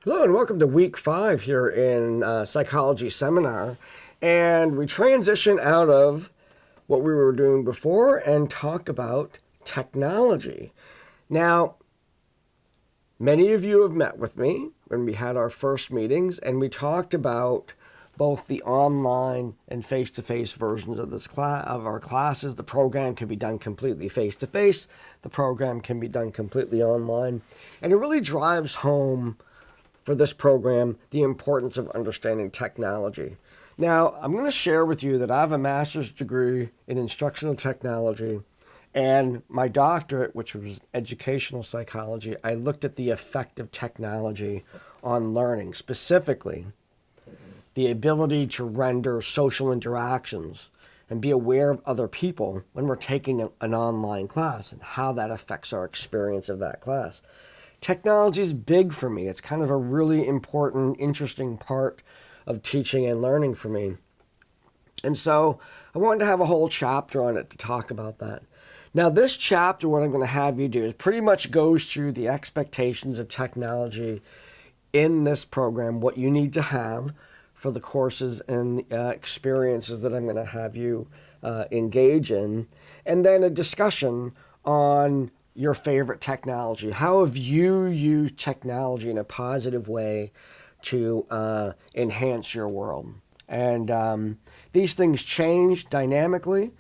Hello and welcome to week 5 here in Psychology Seminar. And we transition out of what we were doing before and talk about technology. Now, many of you have met with me when we had our first meetings, and we talked about both the online and face-to-face versions of of our classes. The program can be done completely face-to-face. The program can be done completely online. And it really drives home for this program the importance of understanding technology. Now, I'm going to share with you that I have a master's degree in instructional technology, and my doctorate, which was educational psychology. I looked at the effect of technology on learning, specifically the ability to render social interactions and be aware of other people when we're taking an online class and how that affects our experience of that class. Technology is big for me. It's kind of a really important, interesting part of teaching and learning for me. And so I wanted to have a whole chapter on it to talk about that. Now, this chapter, what I'm going to have you do is pretty much goes through the expectations of technology in this program, what you need to have for the courses and experiences that I'm going to have you engage in, and then a discussion on your favorite technology. How have you used technology in a positive way to enhance your world? And these things change dynamically.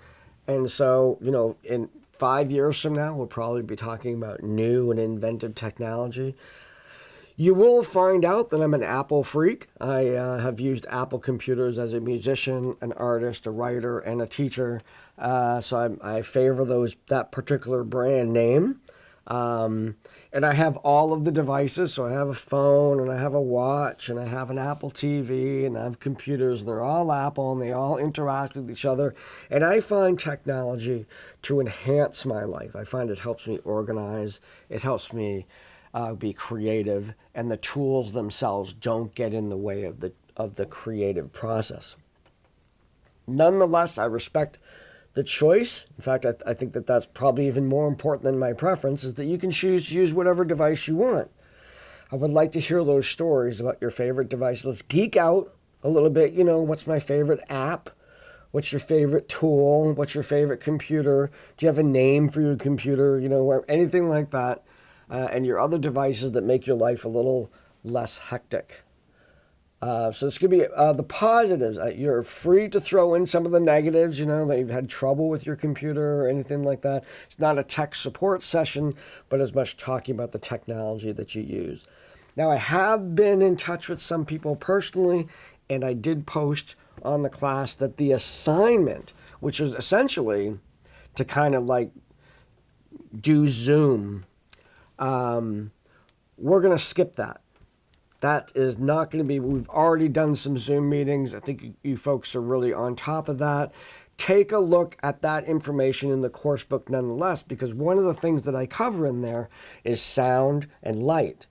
And so, in 5 years from now, we'll probably be talking about new and inventive technology. You will find out that I'm an Apple freak. I have used Apple computers as a musician, an artist, a writer, and a teacher. So I favor that particular brand name. And I have all of the devices. So I have a phone, and I have a watch, and I have an Apple TV, and I have computers. And they're all Apple, and they all interact with each other. And I find technology to enhance my life. I find it helps me organize. It helps me be creative, and the tools themselves don't get in the way of the creative process. Nonetheless, I respect the choice. In fact, I think that that's probably even more important than my preference, is that you can choose to use whatever device you want. I would like to hear those stories about your favorite device. Let's geek out a little bit. What's my favorite app? What's your favorite tool? What's your favorite computer? Do you have a name for your computer? Anything like that. And your other devices that make your life a little less hectic. So this could be the positives. You're free to throw in some of the negatives, that you've had trouble with your computer or anything like that. It's not a tech support session, but as much talking about the technology that you use. Now, I have been in touch with some people personally, and I did post on the class that the assignment, which is essentially to kind of like do Zoom, we're going to skip that. That is not going to be, we've already done some Zoom meetings. I think you folks are really on top of that. Take a look at that information in the course book nonetheless, because one of the things that I cover in there is sound and light,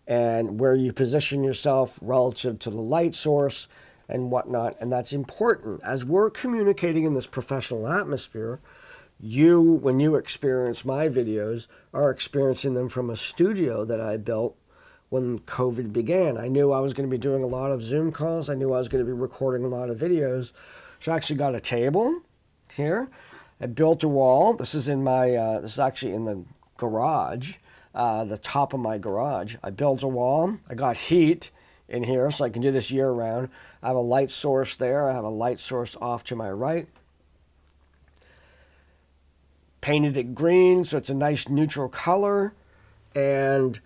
and where you position yourself relative to the light source and whatnot. And that's important. As we're communicating in this professional atmosphere, when you experience my videos, are experiencing them from a studio that I built when COVID began. I knew I was going to be doing a lot of Zoom calls. I knew I was going to be recording a lot of videos. So I actually got a table here. I built a wall. This is this is actually in the garage, the top of my garage. I built a wall. I got heat in here so I can do this year round. I have a light source there. I have a light source off to my right. Painted it green so it's a nice neutral color, and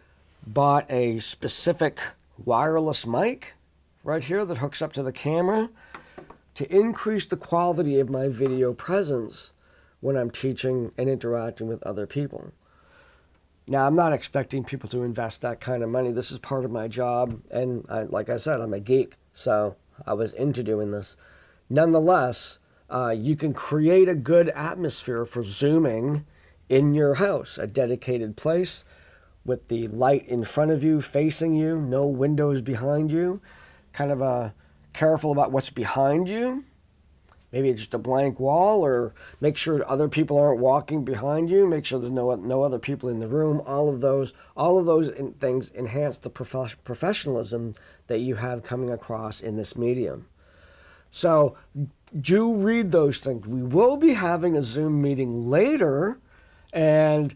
bought a specific wireless mic right here that hooks up to the camera to increase the quality of my video presence when I'm teaching and interacting with other people. Now, I'm not expecting people to invest that kind of money. This is part of my job, and like I said, I'm a geek, so I was into doing this. Nonetheless, you can create a good atmosphere for Zooming in your house, a dedicated place with the light in front of you, facing you, no windows behind you, kind of careful about what's behind you, maybe it's just a blank wall, or make sure other people aren't walking behind you, make sure there's no other people in the room. All of those things enhance the professionalism that you have coming across in this medium. So do read those things. We will be having a Zoom meeting later, and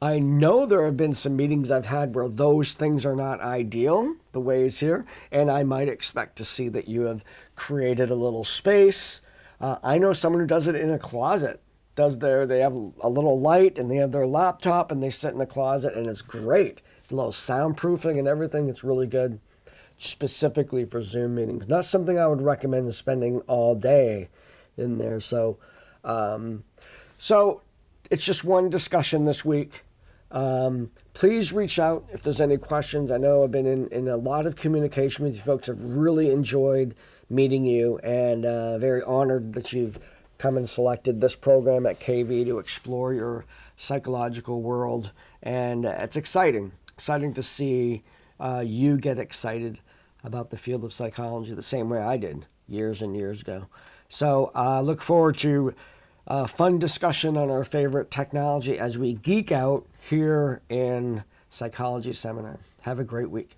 I know there have been some meetings I've had where those things are not ideal, the way it's here, and I might expect to see that you have created a little space. I know someone who does it in a closet. They have a little light, and they have their laptop, and they sit in the closet, and it's great. A little soundproofing and everything. It's really good, specifically for Zoom meetings. Not something I would recommend spending all day in there. So it's just one discussion this week. Please reach out if there's any questions. I know I've been in a lot of communication with you folks. I've really enjoyed meeting you, and very honored that you've come and selected this program at KV to explore your psychological world. And it's exciting to see you get excited about the field of psychology the same way I did years and years ago. So look forward to a fun discussion on our favorite technology as we geek out here in Psychology Seminar. Have a great week.